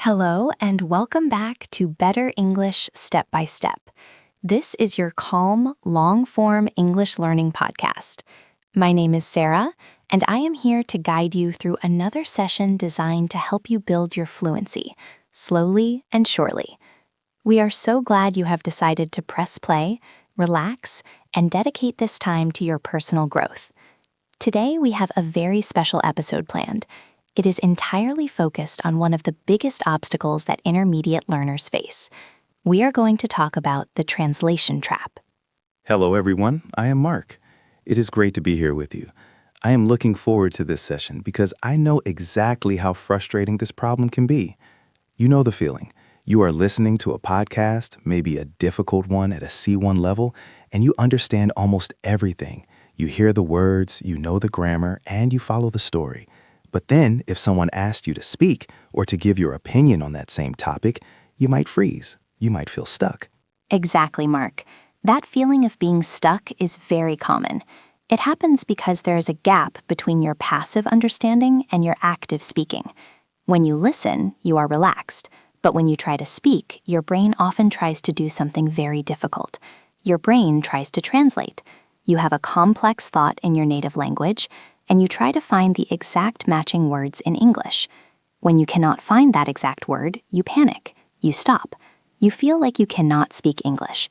Hello, and welcome back to Better English Step by Step. This is your calm, long-form English learning podcast. My name is Sarah, and I am here to guide you through another session designed to help you build your fluency, slowly and surely. We are so glad you have decided to press play, relax, and dedicate this time to your personal growth. Today, we have a very special episode planned. It is entirely focused on one of the biggest obstacles that intermediate learners face. We are going to talk about the translation trap. Hello, everyone. I am Mark. It is great to be here with you. I am looking forward to this session because I know exactly how frustrating this problem can be. You know the feeling. You are listening to a podcast, maybe a difficult one at a C1 level, and you understand almost everything. You hear the words, you know the grammar, and you follow the story. But then, if someone asked you to speak or to give your opinion on that same topic, you might freeze. You might feel stuck. Exactly, Mark. That feeling of being stuck is very common. It happens because there is a gap between your passive understanding and your active speaking. When you listen, you are relaxed. But when you try to speak, your brain often tries to do something very difficult. Your brain tries to translate. You have a complex thought in your native language, and you try to find the exact matching words in English. When you cannot find that exact word, you panic. You stop. You feel like you cannot speak English.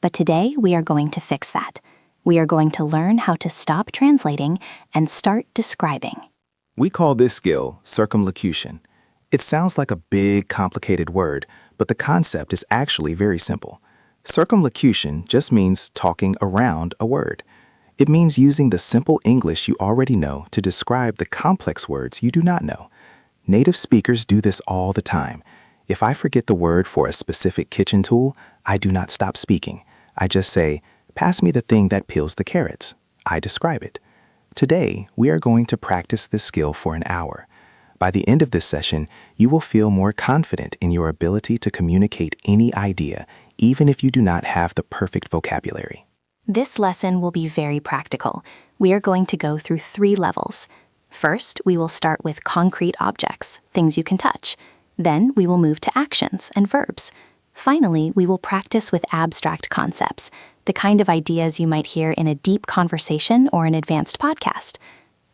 But today, we are going to fix that. We are going to learn how to stop translating and start describing. We call this skill circumlocution. It sounds like a big, complicated word, but the concept is actually very simple. Circumlocution just means talking around a word. It means using the simple English you already know to describe the complex words you do not know. Native speakers do this all the time. If I forget the word for a specific kitchen tool, I do not stop speaking. I just say, "Pass me the thing that peels the carrots." I describe it. Today, we are going to practice this skill for an hour. By the end of this session, you will feel more confident in your ability to communicate any idea, even if you do not have the perfect vocabulary. This lesson will be very practical. We are going to go through 3 levels. First, we will start with concrete objects, things you can touch. Then, we will move to actions and verbs. Finally, we will practice with abstract concepts, the kind of ideas you might hear in a deep conversation or an advanced podcast.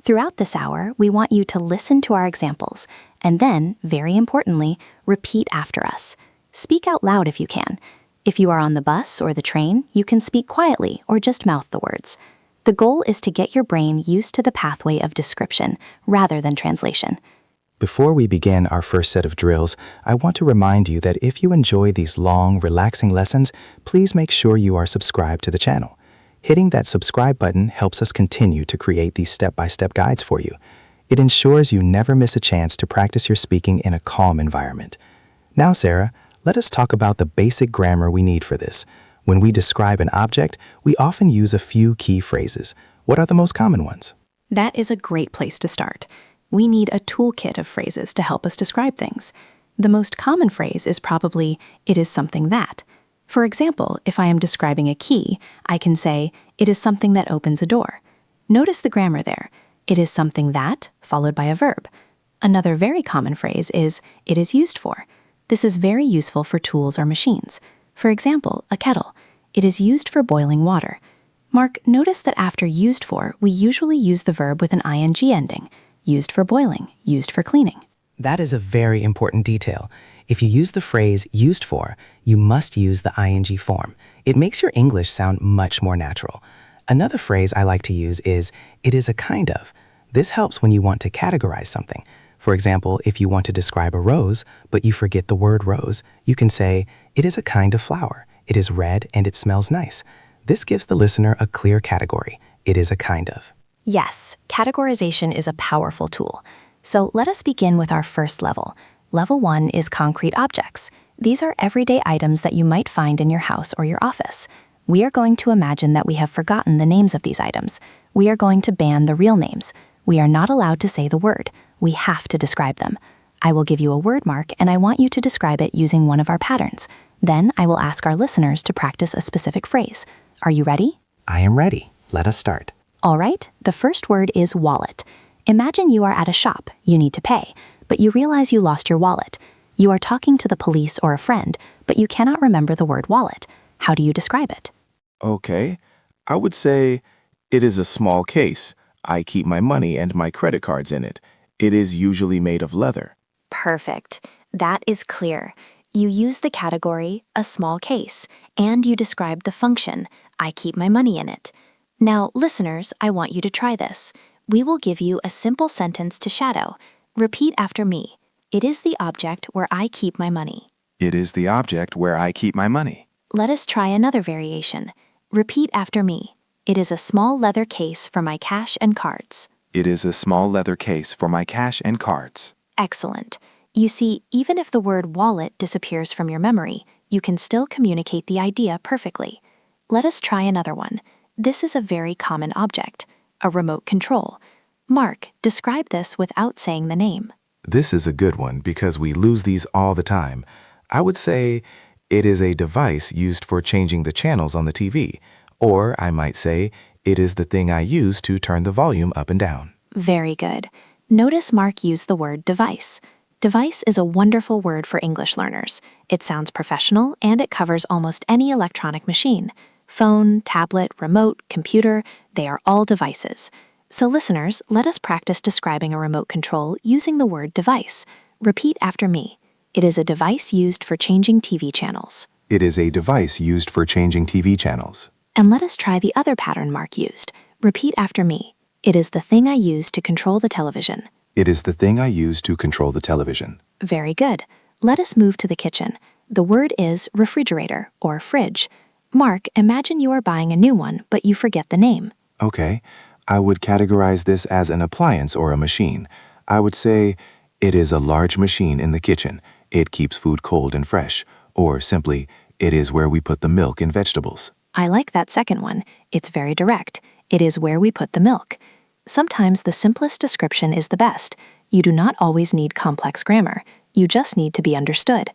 Throughout this hour, we want you to listen to our examples, and then, very importantly, repeat after us. Speak out loud if you can. If you are on the bus or the train, you can speak quietly or just mouth the words. The goal is to get your brain used to the pathway of description rather than translation. Before we begin our first set of drills, I want to remind you that if you enjoy these long, relaxing lessons, please make sure you are subscribed to the channel. Hitting that subscribe button helps us continue to create these step-by-step guides for you. It ensures you never miss a chance to practice your speaking in a calm environment. Now, Sarah, let us talk about the basic grammar we need for this. When we describe an object, we often use a few key phrases. What are the most common ones? That is a great place to start. We need a toolkit of phrases to help us describe things. The most common phrase is probably, "it is something that." For example, if I am describing a key, I can say, "it is something that opens a door." Notice the grammar there. It is something that, followed by a verb. Another very common phrase is, "it is used for." This is very useful for tools or machines. For example, a kettle. It is used for boiling water. Mark, notice that after used for, we usually use the verb with an ing ending. Used for boiling, used for cleaning. That is a very important detail. If you use the phrase used for, you must use the ing form. It makes your English sound much more natural. Another phrase I like to use is, "it is a kind of." This helps when you want to categorize something. For example, if you want to describe a rose, but you forget the word rose, you can say, "it is a kind of flower. It is red and it smells nice." This gives the listener a clear category. It is a kind of. Yes, categorization is a powerful tool. So let us begin with our first level. Level 1 is concrete objects. These are everyday items that you might find in your house or your office. We are going to imagine that we have forgotten the names of these items. We are going to ban the real names. We are not allowed to say the word. We have to describe them. I will give you a word mark, and I want you to describe it using one of our patterns. Then I will ask our listeners to practice a specific phrase. Are you ready? I am ready. Let us start. All right, the first word is wallet. Imagine you are at a shop. You need to pay, but you realize you lost your wallet. You are talking to the police or a friend, but you cannot remember the word wallet. How do you describe it? Okay, I would say it is a small case. I keep my money and my credit cards in it. It is usually made of leather. Perfect. That is clear. You use the category, a small case, and you describe the function, I keep my money in it. Now, listeners, I want you to try this. We will give you a simple sentence to shadow. Repeat after me. It is the object where I keep my money. It is the object where I keep my money. Let us try another variation. Repeat after me. It is a small leather case for my cash and cards. It is a small leather case for my cash and cards. Excellent. You see, even if the word wallet disappears from your memory, you can still communicate the idea perfectly. Let us try another one. This is a very common object, a remote control. Mark, describe this without saying the name. This is a good one because we lose these all the time. I would say it is a device used for changing the channels on the TV. Or I might say it is the thing I use to turn the volume up and down. Very good. Notice Mark used the word device. Device is a wonderful word for English learners. It sounds professional and it covers almost any electronic machine. Phone, tablet, remote, computer, they are all devices. So listeners, let us practice describing a remote control using the word device. Repeat after me. It is a device used for changing TV channels. It is a device used for changing TV channels. And let us try the other pattern Mark used. Repeat after me. It is the thing I use to control the television. It is the thing I use to control the television. Very good. Let us move to the kitchen. The word is refrigerator or fridge. Mark, imagine you are buying a new one, but you forget the name. Okay, I would categorize this as an appliance or a machine. I would say it is a large machine in the kitchen. It keeps food cold and fresh. Or simply, it is where we put the milk and vegetables. I like that second one. It's very direct. It is where we put the milk. Sometimes the simplest description is the best. You do not always need complex grammar. You just need to be understood.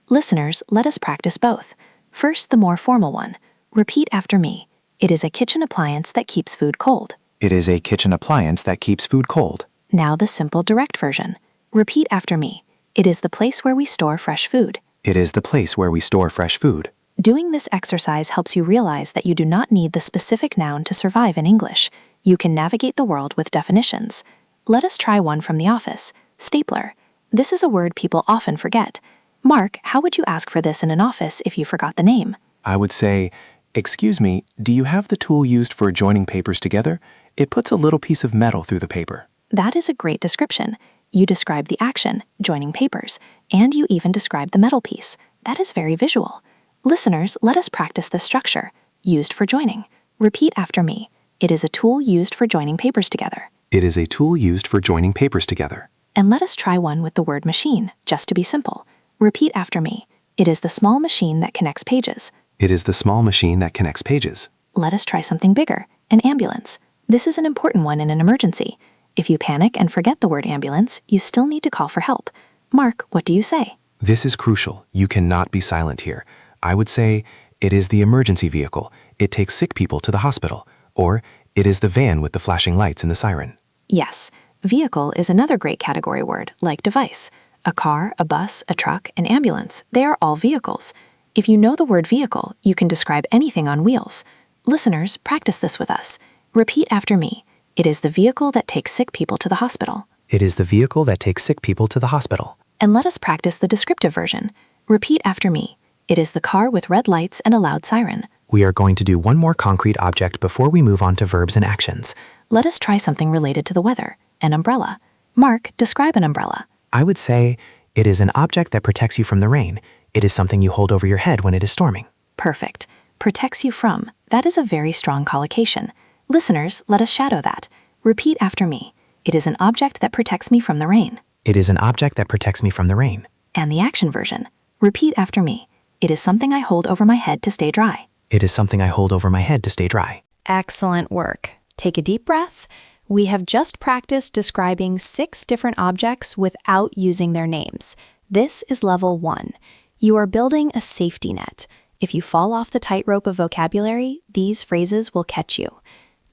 Listeners, let us practice both. First, the more formal one. Repeat after me. It is a kitchen appliance that keeps food cold. It is a kitchen appliance that keeps food cold. Now the simple direct version. Repeat after me. It is the place where we store fresh food. It is the place where we store fresh food. Doing this exercise helps you realize that you do not need the specific noun to survive in English. You can navigate the world with definitions. Let us try one from the office. Stapler. This is a word people often forget. Mark, how would you ask for this in an office if you forgot the name? I would say, "Excuse me, do you have the tool used for joining papers together? It puts a little piece of metal through the paper." That is a great description. You describe the action, joining papers, and you even describe the metal piece. That is very visual. Listeners, let us practice this structure. Used for joining. Repeat after me. It is a tool used for joining papers together. It is a tool used for joining papers together. And let us try one with the word machine, just to be simple. Repeat after me. It is the small machine that connects pages. It is the small machine that connects pages. Let us try something bigger, an ambulance. This is an important one in an emergency. If you panic and forget the word ambulance, you still need to call for help. Mark, what do you say? This is crucial. You cannot be silent here. I would say it is the emergency vehicle. It takes sick people to the hospital. Or it is the van with the flashing lights and the siren. Yes, vehicle is another great category word, like device. A car, a bus, a truck, an ambulance, they are all vehicles. If you know the word vehicle, you can describe anything on wheels. Listeners, practice this with us. Repeat after me. It is the vehicle that takes sick people to the hospital. It is the vehicle that takes sick people to the hospital. And let us practice the descriptive version. Repeat after me. It is the car with red lights and a loud siren. We are going to do one more concrete object before we move on to verbs and actions. Let us try something related to the weather. An umbrella. Mark, describe an umbrella. I would say it is an object that protects you from the rain. It is something you hold over your head when it is storming. Perfect. Protects you from. That is a very strong collocation. Listeners, let us shadow that. Repeat after me. It is an object that protects me from the rain. It is an object that protects me from the rain. And the action version. Repeat after me. It is something I hold over my head to stay dry. It is something I hold over my head to stay dry. Excellent work. Take a deep breath. We have just practiced describing 6 different objects without using their names. This is level 1. You are building a safety net. If you fall off the tightrope of vocabulary, these phrases will catch you.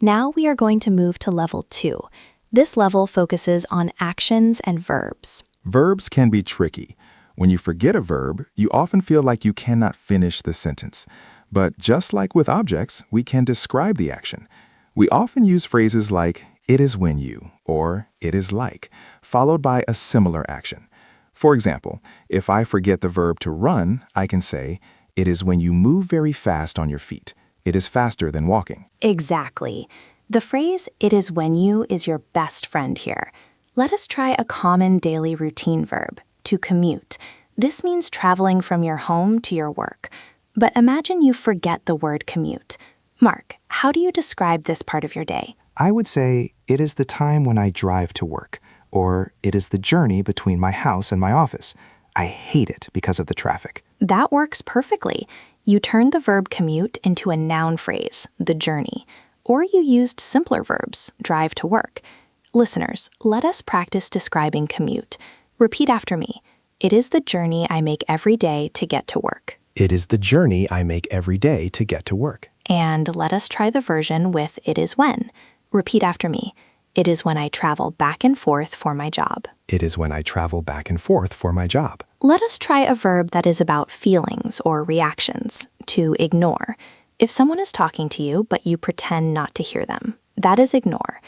Now we are going to move to level 2. This level focuses on actions and verbs. Verbs can be tricky. When you forget a verb, you often feel like you cannot finish the sentence. But just like with objects, we can describe the action. We often use phrases like, it is when you, or it is like, followed by a similar action. For example, if I forget the verb to run, I can say, it is when you move very fast on your feet. It is faster than walking. Exactly. The phrase, it is when you, is your best friend here. Let us try a common daily routine verb, to commute. This means traveling from your home to your work. But imagine you forget the word commute. Mark, how do you describe this part of your day? I would say it is the time when I drive to work, or it is the journey between my house and my office. I hate it because of the traffic. That works perfectly. You turned the verb commute into a noun phrase, the journey. Or you used simpler verbs, drive to work. Listeners, let us practice describing commute. Repeat after me. It is the journey I make every day to get to work. It is the journey I make every day to get to work. And let us try the version with it is when. Repeat after me. It is when I travel back and forth for my job. It is when I travel back and forth for my job. Let us try a verb that is about feelings or reactions, to ignore. If someone is talking to you, but you pretend not to hear them, that is ignore.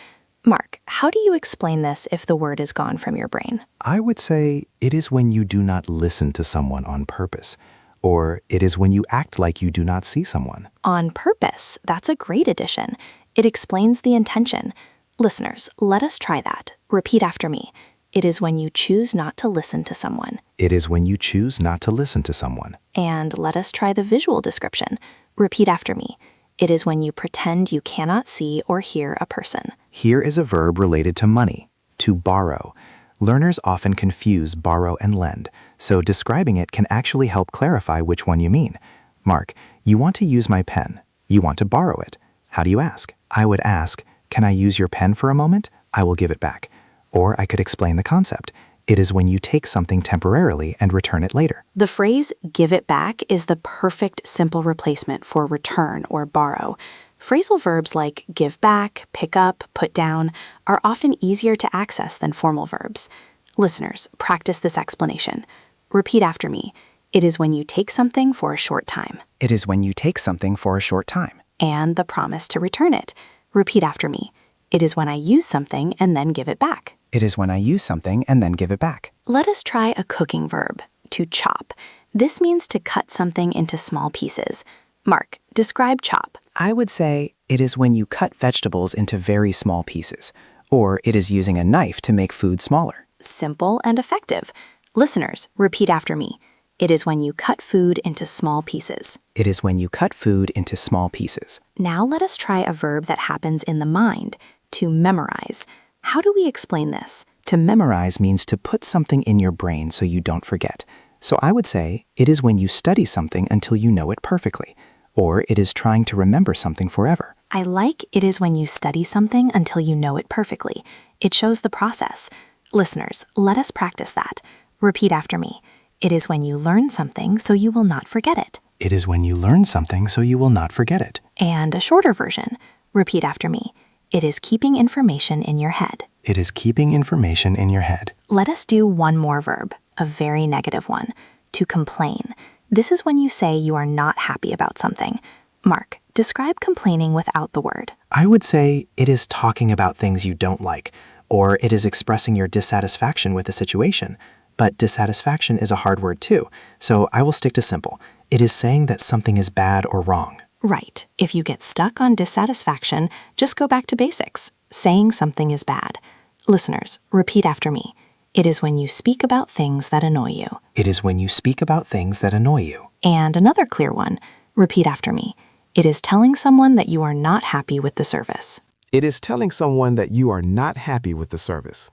Mark, how do you explain this if the word is gone from your brain? I would say it is when you do not listen to someone on purpose, or it is when you act like you do not see someone. On purpose, that's a great addition. It explains the intention. Listeners, let us try that. Repeat after me. It is when you choose not to listen to someone. It is when you choose not to listen to someone. And let us try the visual description. Repeat after me. It is when you pretend you cannot see or hear a person. Here is a verb related to money, to borrow. Learners often confuse borrow and lend, so describing it can actually help clarify which one you mean. Mark, you want to use my pen. You want to borrow it. How do you ask? I would ask, can I use your pen for a moment? I will give it back. Or I could explain the concept. It is when you take something temporarily and return it later. The phrase give it back is the perfect simple replacement for return or borrow. Phrasal verbs like give back, pick up, put down are often easier to access than formal verbs. Listeners, practice this explanation. Repeat after me. It is when you take something for a short time. It is when you take something for a short time. And the promise to return it. Repeat after me. It is when I use something and then give it back. It is when I use something and then give it back. Let us try a cooking verb, to chop. This means to cut something into small pieces. Mark, describe chop. I would say it is when you cut vegetables into very small pieces, or it is using a knife to make food smaller. Simple and effective. Listeners, repeat after me. It is when you cut food into small pieces. It is when you cut food into small pieces. Now let us try a verb that happens in the mind, to memorize. How do we explain this? To memorize means to put something in your brain so you don't forget. So I would say it is when you study something until you know it perfectly, or it is trying to remember something forever. I like it is when you study something until you know it perfectly. It shows the process. Listeners, let us practice that. Repeat after me. It is when you learn something so you will not forget it. It is when you learn something so you will not forget it. And a shorter version. Repeat after me. It is keeping information in your head. It is keeping information in your head. Let us do one more verb, a very negative one, to complain. This is when you say you are not happy about something. Mark, describe complaining without the word. I would say it is talking about things you don't like, or it is expressing your dissatisfaction with a situation. But dissatisfaction is a hard word too, so I will stick to simple. It is saying that something is bad or wrong. Right. If you get stuck on dissatisfaction, just go back to basics. Saying something is bad. Listeners, repeat after me. It is when you speak about things that annoy you. It is when you speak about things that annoy you. And another clear one. Repeat after me. It is telling someone that you are not happy with the service. It is telling someone that you are not happy with the service.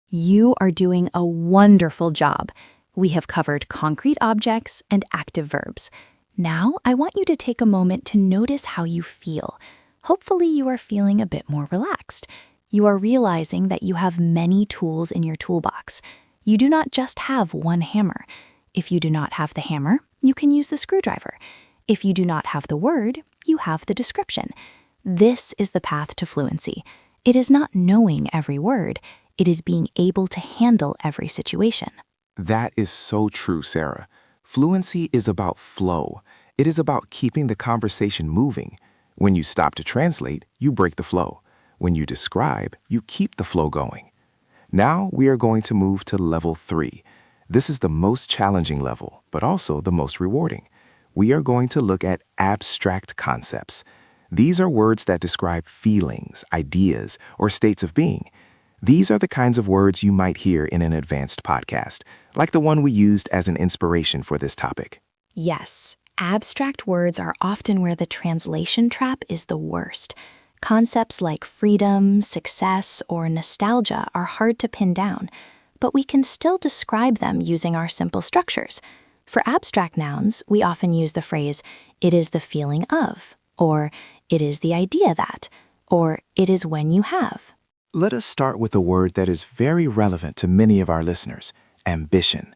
You are doing a wonderful job. We have covered concrete objects and active verbs. Now, I want you to take a moment to notice how you feel. Hopefully, you are feeling a bit more relaxed. You are realizing that you have many tools in your toolbox. You do not just have one hammer. If you do not have the hammer, you can use the screwdriver. If you do not have the word, you have the description. This is the path to fluency. It is not knowing every word. It is being able to handle every situation. That is so true, Sarah. Fluency is about flow. It is about keeping the conversation moving. When you stop to translate, you break the flow. When you describe, you keep the flow going. Now we are going to move to level 3. This is the most challenging level, but also the most rewarding. We are going to look at abstract concepts. These are words that describe feelings, ideas, or states of being. These are the kinds of words you might hear in an advanced podcast, like the one we used as an inspiration for this topic. Yes, abstract words are often where the translation trap is the worst. Concepts like freedom, success, or nostalgia are hard to pin down, but we can still describe them using our simple structures. For abstract nouns, we often use the phrase, "it is the feeling of," or "it is the idea that," or "it is when you have." Let us start with a word that is very relevant to many of our listeners, ambition.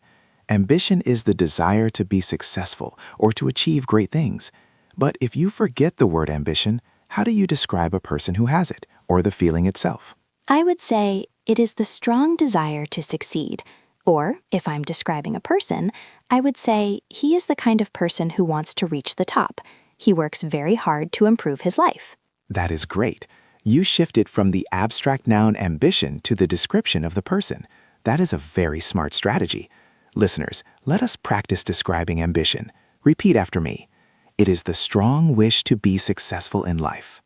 Ambition is the desire to be successful or to achieve great things. But if you forget the word ambition, how do you describe a person who has it, or the feeling itself? I would say it is the strong desire to succeed. Or, if I'm describing a person, I would say he is the kind of person who wants to reach the top. He works very hard to improve his life. That is great. You shifted from the abstract noun ambition to the description of the person. That is a very smart strategy. Listeners, let us practice describing ambition. Repeat after me. It is the strong wish to be successful in life.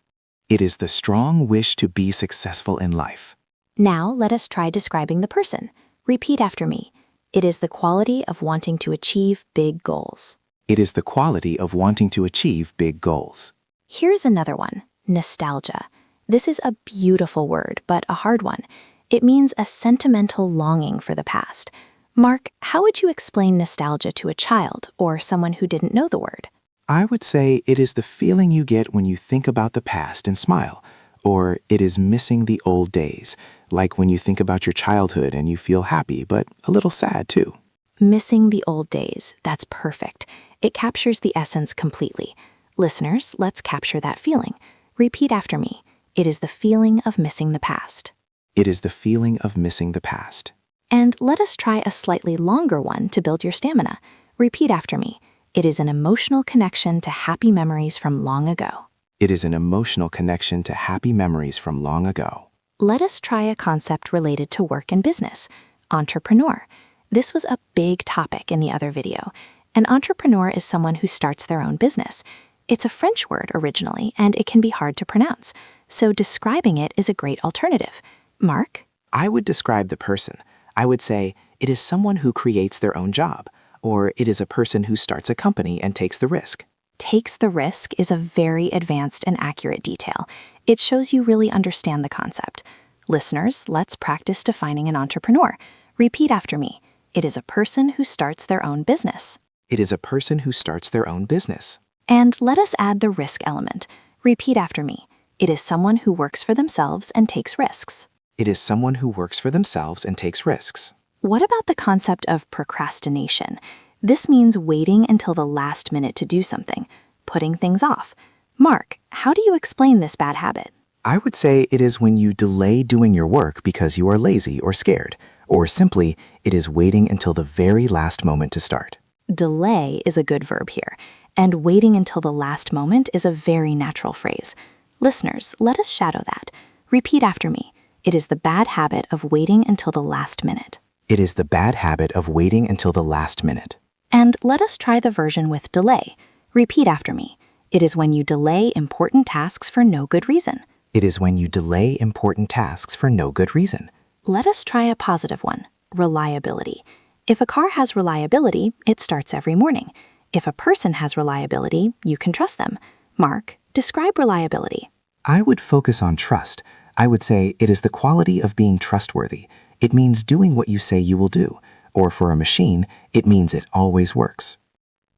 It is the strong wish to be successful in life. Now, let us try describing the person. Repeat after me. It is the quality of wanting to achieve big goals. It is the quality of wanting to achieve big goals. Here's another one, nostalgia. This is a beautiful word, but a hard one. It means a sentimental longing for the past. Mark, how would you explain nostalgia to a child or someone who didn't know the word? I would say it is the feeling you get when you think about the past and smile, or it is missing the old days, like when you think about your childhood and you feel happy, but a little sad too. Missing the old days, that's perfect. It captures the essence completely. Listeners, let's capture that feeling. Repeat after me. It is the feeling of missing the past. It is the feeling of missing the past. And let us try a slightly longer one to build your stamina. Repeat after me. It is an emotional connection to happy memories from long ago. It is an emotional connection to happy memories from long ago. Let us try a concept related to work and business. Entrepreneur. This was a big topic in the other video. An entrepreneur is someone who starts their own business. It's a French word originally, and it can be hard to pronounce. So describing it is a great alternative. Mark? I would describe the person. I would say it is someone who creates their own job, or it is a person who starts a company and takes the risk. Takes the risk is a very advanced and accurate detail. It shows you really understand the concept. Listeners, let's practice defining an entrepreneur. Repeat after me. It is a person who starts their own business. It is a person who starts their own business. And let us add the risk element. Repeat after me. It is someone who works for themselves and takes risks. It is someone who works for themselves and takes risks. What about the concept of procrastination? This means waiting until the last minute to do something, putting things off. Mark, how do you explain this bad habit? I would say it is when you delay doing your work because you are lazy or scared, or simply, it is waiting until the very last moment to start. Delay is a good verb here, and waiting until the last moment is a very natural phrase. Listeners, let us shadow that. Repeat after me. It is the bad habit of waiting until the last minute. It is the bad habit of waiting until the last minute. And let us try the version with delay. Repeat after me. It is when you delay important tasks for no good reason. It is when you delay important tasks for no good reason. Let us try a positive one, reliability. If a car has reliability, it starts every morning. If a person has reliability, you can trust them. Mark, describe reliability. I would focus on trust. I would say it is the quality of being trustworthy. It means doing what you say you will do. Or for a machine, it means it always works.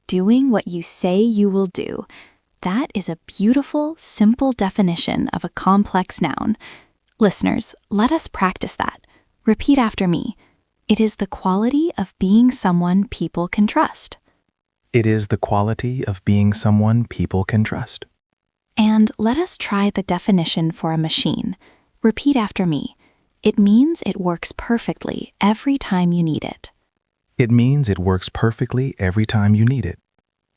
Doing what you say you will do. That is a beautiful, simple definition of a complex noun. Listeners, let us practice that. Repeat after me. It is the quality of being someone people can trust. It is the quality of being someone people can trust. And let us try the definition for a machine. Repeat after me. It means it works perfectly every time you need it. It means it works perfectly every time you need it.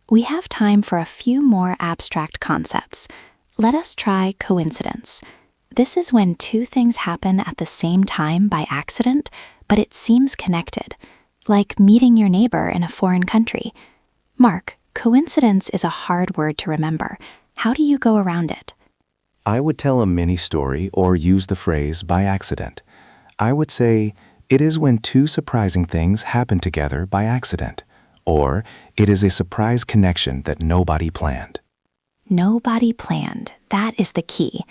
We have time for a few more abstract concepts. Let us try coincidence. This is when two things happen at the same time by accident, but it seems connected, like meeting your neighbor in a foreign country. Mark, coincidence is a hard word to remember. How do you go around it? I would tell a mini story or use the phrase by accident. I would say, it is when two surprising things happen together by accident, or it is a surprise connection that nobody planned. Nobody planned. That is the key.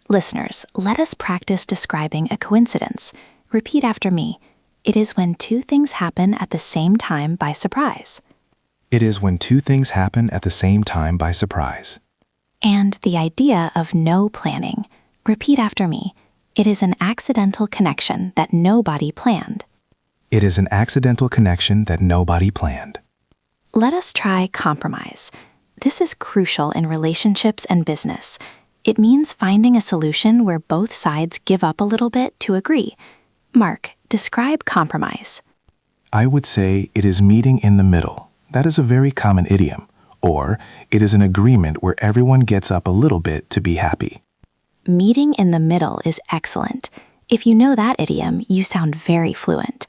Listeners, let us practice describing a coincidence. Repeat after me. It is when two things happen at the same time by surprise. It is when two things happen at the same time by surprise. And the idea of no planning. Repeat after me. It is an accidental connection that nobody planned. It is an accidental connection that nobody planned. Let us try compromise. This is crucial in relationships and business. It means finding a solution where both sides give up a little bit to agree. Mark, describe compromise. I would say it is meeting in the middle. That is a very common idiom. Or it is an agreement where everyone gets up a little bit to be happy. Meeting in the middle is excellent. If you know that idiom, you sound very fluent.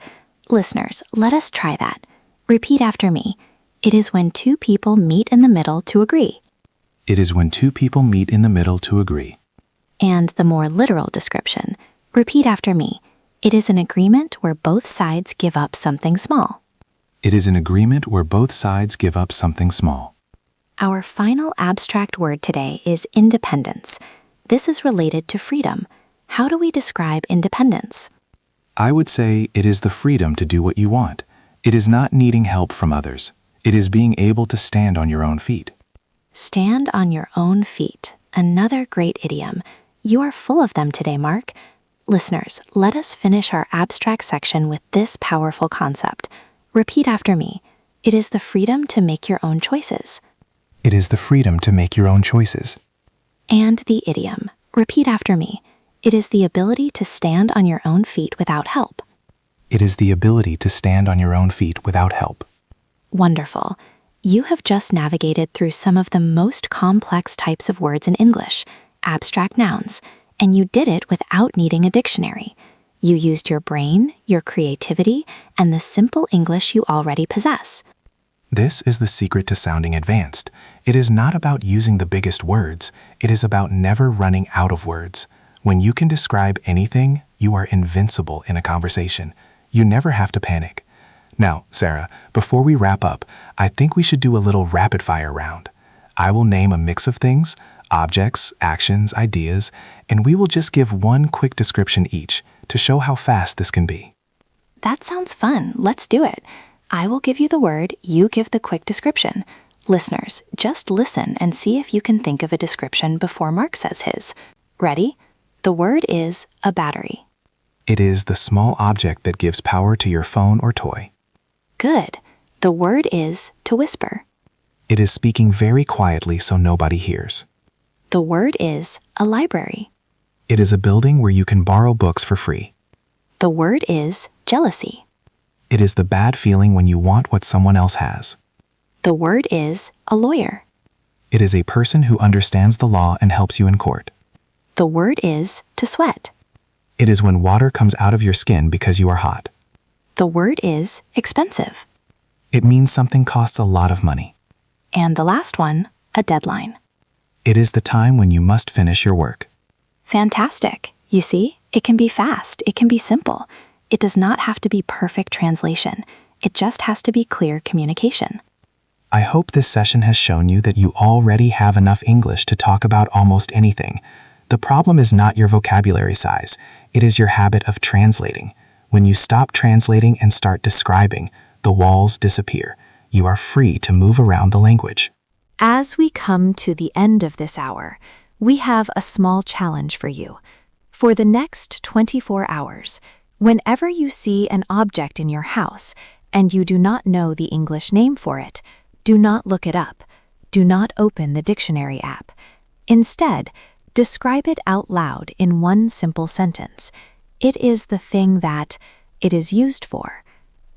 Listeners, let us try that. Repeat after me. It is when two people meet in the middle to agree. It is when two people meet in the middle to agree. And the more literal description. Repeat after me. It is an agreement where both sides give up something small. It is an agreement where both sides give up something small. Our final abstract word today is independence. This is related to freedom. How do we describe independence? I would say it is the freedom to do what you want. It is not needing help from others. It is being able to stand on your own feet. Stand on your own feet. Another great idiom. You are full of them today, Mark. Listeners, let us finish our abstract section with this powerful concept. Repeat after me. It is the freedom to make your own choices. It is the freedom to make your own choices. And the idiom. Repeat after me. It is the ability to stand on your own feet without help. It is the ability to stand on your own feet without help. Wonderful. You have just navigated through some of the most complex types of words in English, abstract nouns, and you did it without needing a dictionary. You used your brain, your creativity, and the simple English you already possess. This is the secret to sounding advanced. It is not about using the biggest words. It is about never running out of words. When you can describe anything, you are invincible in a conversation. You never have to panic. Now, Sarah, before we wrap up, I think we should do a little rapid-fire round. I will name a mix of things, objects, actions, ideas, and we will just give one quick description each to show how fast this can be. That sounds fun. Let's do it. I will give you the word, you give the quick description. Listeners, just listen and see if you can think of a description before Mark says his. Ready? The word is a battery. It is the small object that gives power to your phone or toy. Good. The word is to whisper. It is speaking very quietly so nobody hears. The word is a library. It is a building where you can borrow books for free. The word is jealousy. It is the bad feeling when you want what someone else has. The word is a lawyer. It is a person who understands the law and helps you in court. The word is to sweat. It is when water comes out of your skin because you are hot. The word is expensive. It means something costs a lot of money. And the last one, a deadline. It is the time when you must finish your work. Fantastic. You see, it can be fast. It can be simple. It does not have to be perfect translation. It just has to be clear communication. I hope this session has shown you that you already have enough English to talk about almost anything. The problem is not your vocabulary size. It is your habit of translating. When you stop translating and start describing, the walls disappear. You are free to move around the language. As we come to the end of this hour, we have a small challenge for you. For the next 24 hours, whenever you see an object in your house and you do not know the English name for it, do not look it up. Do not open the dictionary app. Instead, describe it out loud in one simple sentence. It is the thing that it is used for.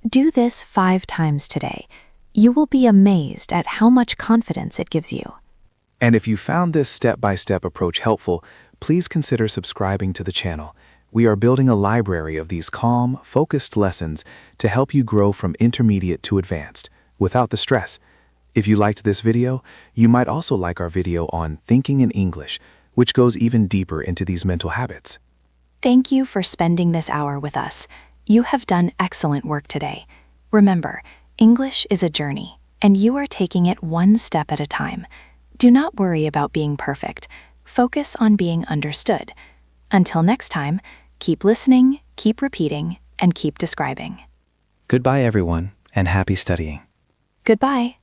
Do this 5 times today. You will be amazed at how much confidence it gives you. And if you found this step-by-step approach helpful, please consider subscribing to the channel. We are building a library of these calm, focused lessons to help you grow from intermediate to advanced, without the stress. If you liked this video, you might also like our video on thinking in English, which goes even deeper into these mental habits. Thank you for spending this hour with us. You have done excellent work today. Remember, English is a journey, and you are taking it one step at a time. Do not worry about being perfect. Focus on being understood. Until next time, keep listening, keep repeating, and keep describing. Goodbye, everyone, and happy studying. Goodbye.